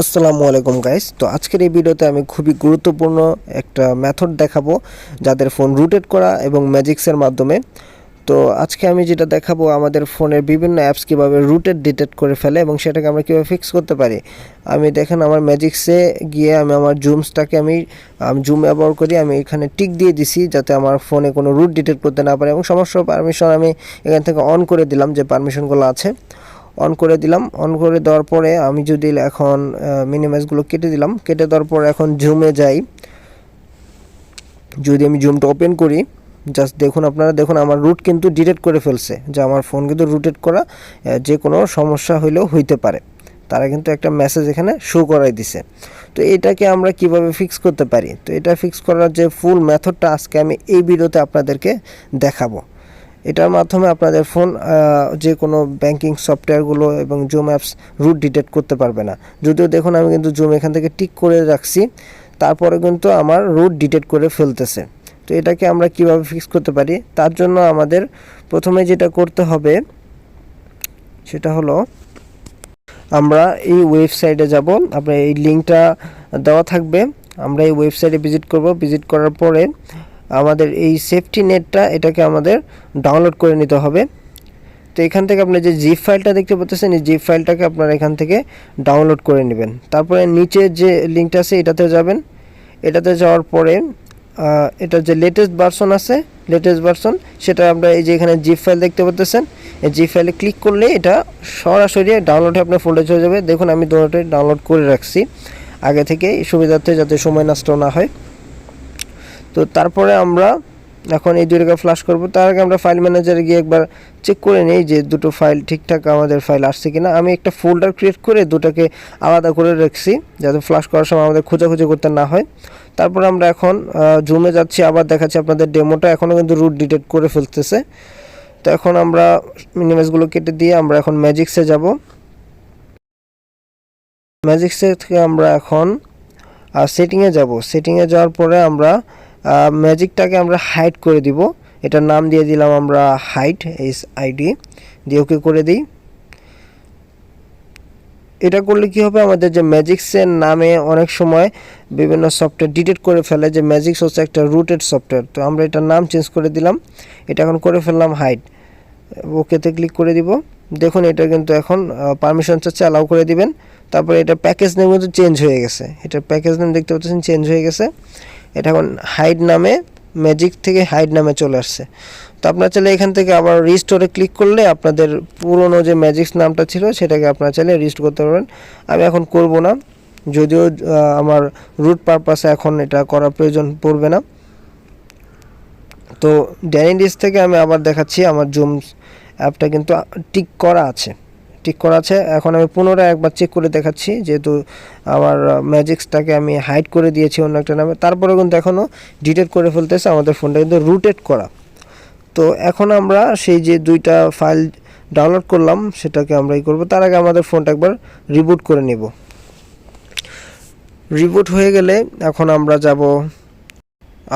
আসসালামু আলাইকুম গাইস। তো আজকের এই ভিডিওতে আমি খুবই গুরুত্বপূর্ণ একটা মেথড দেখাবো যাদের ফোন রুটেট করা এবং ম্যাজিক্সের মাধ্যমে। তো আজকে আমি যেটা দেখাবো আমাদের ফোনের বিভিন্ন অ্যাপস কীভাবে রুটেট ডিটেক্ট করে ফেলে এবং সেটাকে আমরা কীভাবে ফিক্স করতে পারি। আমি দেখেন আমার ম্যাজিক্সে গিয়ে আমি আমার জুমসটাকে আমি জুম ব্যবহার করি, আমি এখানে টিক দিয়ে দিছি যাতে আমার ফোনে কোনো রুট ডিটেক্ট করতে না পারে এবং সমস্ত পারমিশন আমি এখান থেকে অন করে দিলাম, যে পারমিশনগুলো আছে অন করে দিলাম। অন করে দেওয়ার পরে আমি যদি এখন মিনিমাইজগুলো কেটে দিলাম, কেটে দেওয়ার পর এখন জুমে যাই। যদি আমি জুমটা ওপেন করি, জাস্ট দেখুন, আপনারা দেখুন আমার রুট কিন্তু ডিটেক্ট করে ফেলছে, যে আমার ফোন কিন্তু রুটেট করা, যে কোনো সমস্যা হইলেও হইতে পারে। তারা কিন্তু একটা মেসেজ এখানে শো করাই দিছে। তো এটাকে আমরা কিভাবে ফিক্স করতে পারি, তো এটা ফিক্স করার যে ফুল মেথডটা আজকে আমি এই ভিডিওতে আপনাদেরকে দেখাবো। এটার মাধ্যমে আপনাদের ফোন যে কোনো ব্যাংকিং সফটওয়্যারগুলো এবং জুম অ্যাপস রুট ডিটেক্ট করতে পারবে না। যদিও দেখুন আমি কিন্তু জুম এখান থেকে টিক করে রাখছি, তারপরে কিন্তু আমার রুট ডিটেক্ট করে ফেলতেছে। তো এটাকে আমরা কিভাবে ফিক্স করতে পারি, তার জন্য আমাদের প্রথমে যেটা করতে হবে সেটা হলো আমরা এই ওয়েবসাইটে যাব। আপনার এই লিঙ্কটা দেওয়া থাকবে, আমরা এই ওয়েবসাইটে ভিজিট করব। ভিজিট করার পরে আমাদের এই সেফটি নেটটা এটাকে আমাদের ডাউনলোড করে নিতে হবে। তো এখান থেকে আপনি যে জিপ ফাইলটা দেখতে পাচ্ছেন, এই জিপ ফাইলটাকে আপনারা এখান থেকে ডাউনলোড করে নেবেন। তারপরে নিচে যে লিঙ্কটা আছে এটাতে যাবেন। এটাতে যাওয়ার পরে এটা যে লেটেস্ট ভার্সন আছে, লেটেস্ট ভার্সন, সেটা আমরা এই যে এখানে জিপ ফাইল দেখতে পাচ্ছেন, এই জিপ ফাইলে ক্লিক করলে এটা সরাসরি ডাউনলোড হয়ে আপনার ফোল্ডারে চলে যাবে। দেখুন আমি দুটোটাই ডাউনলোড করে রাখছি আগে থেকে, সুবিধার্থে যাতে সময় নষ্ট না হয়। তো তারপরে আমরা এখন এই দুটোকে ফ্লাশ করব। তার আগে আমরা ফাইল ম্যানেজারে গিয়ে একবার চেক করে নিই যে দুটো ফাইল ঠিকঠাক আমাদের ফাইল আসছে কিনা। আমি একটা ফোল্ডার ক্রিয়েট করে দুটোকে আলাদা করে রাখছি যাতে ফ্লাশ করার সময় আমাদের খোঁজাখুঁজি করতে না হয়। তারপর আমরা এখন জুমে যাচ্ছি, আবার দেখাচ্ছি আপনাদের ডেমোটা এখনও কিন্তু রুট ডিটেক্ট করে ফেলতেছে। তো এখন আমরা মিনিমাইজগুলো কেটে দিয়ে আমরা এখন ম্যাজিক্সে যাব। ম্যাজিক্সে থেকে আমরা এখন সেটিংয়ে যাব। সেটিংয়ে যাওয়ার পরে আমরা ম্যাজিকটাকে আমরা হাইড করে দিব। এটার নাম দিয়ে দিলাম আমরা হাইড, HID দিয়ে ওকে করে দিই। এটা করলে কি হবে, আমাদের যে ম্যাজিক্সের নামে অনেক সময় বিভিন্ন সফটওয়্যার ডিটেক্ট করে ফেলে, যে ম্যাজিক্স হচ্ছে একটা রুটেড সফটওয়্যার। তো আমরা এটার নাম চেঞ্জ করে দিলাম, এটা এখন করে ফেললাম হাইড। ওকেতে ক্লিক করে দিব। দেখুন এটা কিন্তু এখন পারমিশন চাচ্ছে, অ্যালাউ করে দিবেন। তারপরে এটা প্যাকেজ নেম কিন্তু চেঞ্জ হয়ে গেছে, এটা প্যাকেজ নেম দেখতে পাচ্ছেন চেঞ্জ হয়ে গেছে। এটা এখন হাইড নামে, ম্যাজিক থেকে হাইড নামে চলে আসছে। তো আপনারা চাইলে এখান থেকে আবার রিস্টোরে ক্লিক করলে আপনাদের পুরনো যে ম্যাজিক্স নামটা ছিল সেটাকে আপনারা চাইলে রিস্ট করতে পারবেন। আমি এখন করব না, যদিও আমার রুট পারপাসে এখন এটা করার প্রয়োজন পড়বে না। তো ড্যানি লিস্ট থেকে আমি আবার দেখাচ্ছি, আমার জুম অ্যাপটা কিন্তু টিক করা আছে, টিক করা আছে। এখন আমি পুনরায় একবার চেক করে দেখাচ্ছি, যেহেতু আমার ম্যাজিক্সটাকে আমি হাইড করে দিয়েছি অন্য একটা নামে, তারপরেও কিন্তু এখনও ডিটেক্ট করে ফেলতেছে, আমাদের ফোনটা কিন্তু রুটেড করা। তো এখন আমরা সেই যে দুইটা ফাইল ডাউনলোড করলাম সেটাকে আমরা করব। তার আগে আমাদের ফোনটা একবার রিবুট করে নিব। রিবুট হয়ে গেলে এখন আমরা যাব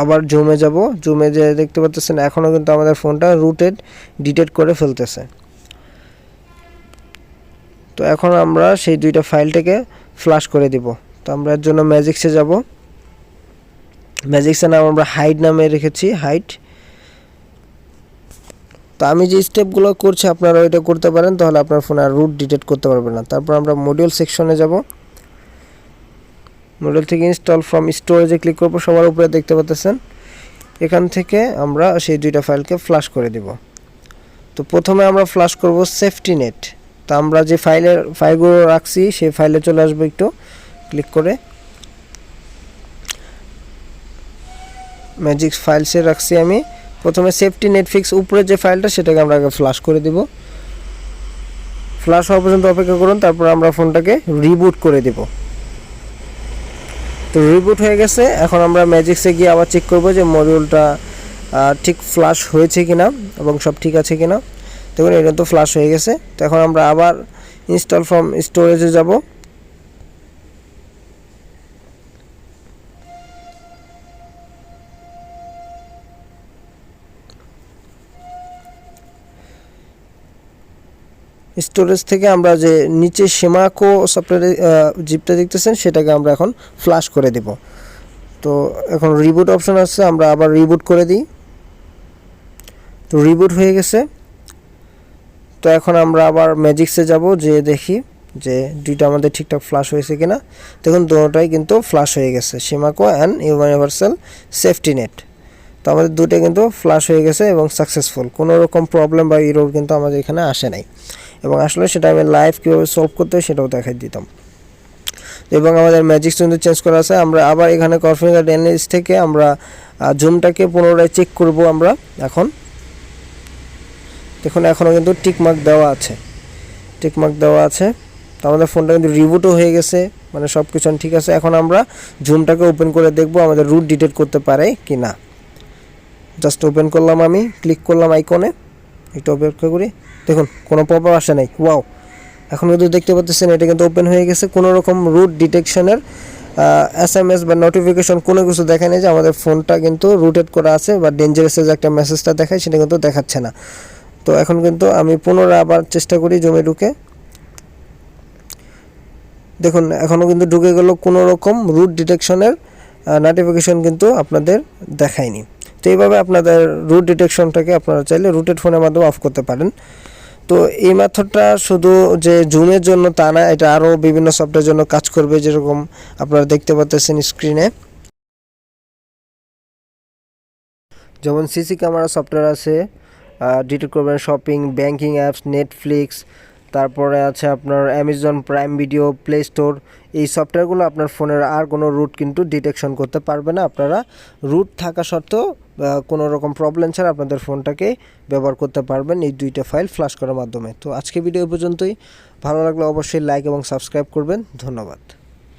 আবার জুমে যাব। জুমে যে দেখতে পাচ্ছেন এখনও কিন্তু আমাদের ফোনটা রুটেড ডিটেক্ট করে ফেলতেছে। তো এখন আমরা সেই দুইটা ফাইলটাকে ফ্লাশ করে দিব। তো আমরা এর জন্য ম্যাজিক্সে যাব। ম্যাজিক্সের নাম আমরা হাইড নামে রেখেছি, হাইড। তো আমি যে স্টেপগুলো করছি আপনারা ওইটা করতে পারেন, তাহলে আপনার ফোন আর রুট ডিটেক্ট করতে পারবে না। তারপর আমরা মডিউল সেকশনে যাব। মডিউল থেকে ইনস্টল ফ্রম স্টোরেজে ক্লিক করব, সবার উপরে দেখতে পাচ্ছেন। এখান থেকে আমরা সেই দুইটা ফাইলকে ফ্লাশ করে দিব। তো প্রথমে আমরা ফ্লাশ করব সেফটি নেট। তো আমরা যে ফাইলগুলো রাখছি সেই ফাইলে চলে আসবো, একটু ক্লিক করে ম্যাজিক্স ফাইলসে রাখছি আমি। প্রথমে সেফটি নেটফিক্স উপরে যে ফাইলটা সেটাকে আমরা আগে ফ্লাশ করে দিব। ফ্লাশ হওয়া পর্যন্ত অপেক্ষা করুন, তারপর আমরা ফোনটাকে রিবুট করে দিব। তো রিবুট হয়ে গেছে। এখন আমরা ম্যাজিক্সে গিয়ে আবার চেক করব যে মডিউলটা ঠিক ফ্লাশ হয়েছে কিনা এবং সব ঠিক আছে কিনা। দেখুন এটা তো ফ্লাশ হয়ে গেছে। তো এখন আমরা আবার ইনস্টল ফ্রম স্টোরেজে যাব। স্টোরেজ থেকে আমরা যে নিচে সেমাকো সফটওয়্যারে জিপটা দেখতেছেন সেটাকে আমরা এখন ফ্লাশ করে দেব। তো এখন রিবুট অপশন আছে, আমরা আবার রিবুট করে দিই। তো রিবুট হয়ে গেছে। তো এখন আমরা আবার ম্যাজিক্সে যাব, যে দেখি যে দুইটা আমাদের ঠিকঠাক ফ্লাশ হয়েছে কিনা। দেখুন দুটোটাই কিন্তু ফ্লাশ হয়ে গেছে, সেমাকো অ্যান্ড ইউনিভার্সাল সেফটি নেট। তো আমাদের দুটোই কিন্তু ফ্লাশ হয়ে গেছে এবং সাকসেসফুল, কোনো রকম প্রবলেম বা এরর কিন্তু আমাদের এখানে আসে নাই। এবং আসলে সেটা আমি লাইভ কীভাবে সলভ করতে হয় সেটাও দেখাই দিতাম। এবং আমাদের ম্যাজিক্স কিন্তু চেঞ্জ করা আছে। আমরা আবার এখানে কনফিগার অ্যানালিস থেকে আমরা জুমটাকে পুনরায় চেক করব। আমরা এখন দেখুন এখনও কিন্তু টিকমার্ক দেওয়া আছে, টিকমার্ক দেওয়া আছে। তো আমাদের ফোনটা কিন্তু রিবুটও হয়ে গেছে, মানে সব কিছু ঠিক আছে। এখন আমরা জুমটাকে ওপেন করে দেখব আমাদের রুট ডিটেক্ট করতে পারে কি না। জাস্ট ওপেন করলাম, আমি ক্লিক করলাম আইকনে, একটু অপেক্ষা করি। দেখুন কোনো পপআপ আসে নাই। ওয়াও, এখন কিন্তু দেখতে পাচ্ছেন এটা কিন্তু ওপেন হয়ে গেছে। কোনো রকম রুট ডিটেকশনের SMS বা নোটিফিকেশন কোনো কিছু দেখায় না যে আমাদের ফোনটা কিন্তু রুটেড করা আছে বা ডেঞ্জারাসের যে একটা মেসেজটা দেখায় সেটা কিন্তু দেখাচ্ছে না। তো এখন কিন্তু আমি পুনরায় আবার চেষ্টা করি জমে ঢুকে। দেখুন এখনও কিন্তু ঢুকে গেল, কোনো রকম রুট ডিটেকশনের নোটিফিকেশন কিন্তু আপনাদের দেখায়নি। তো এইভাবে আপনাদের রুট ডিটেকশনটাকে আপনারা চাইলে রুটেড ফোনের মাধ্যমে অফ করতে পারেন। তো এই মেথডটা শুধু যে জুমের জন্য তা না, এটা আরও বিভিন্ন সফটওয়্যারের জন্য কাজ করবে। যেরকম আপনারা দেখতে পাচ্ছেন স্ক্রিনে, যেমন সিসি ক্যামেরা সফটওয়্যার আছে, ডিটেক্ট করবেন শপিং, ব্যাংকিং অ্যাপস, নেটফ্লিক্স, তারপরে আছে আপনার Amazon prime video, play store. এই সফটওয়্যারগুলো আপনার ফোনের আর কোনো রুট কিন্তু ডিটেকশন করতে পারবে না। আপনারা রুট থাকা সত্ত্বেও কোনো রকম প্রবলেম ছাড়া আপনাদের ফোনটাকে ব্যবহার করতে পারবেন এই দুইটা ফাইল ফ্লাশ করার মাধ্যমে। তো আজকে ভিডিও পর্যন্তই। ভালো লাগলে অবশ্যই লাইক এবং সাবস্ক্রাইব করবেন। ধন্যবাদ।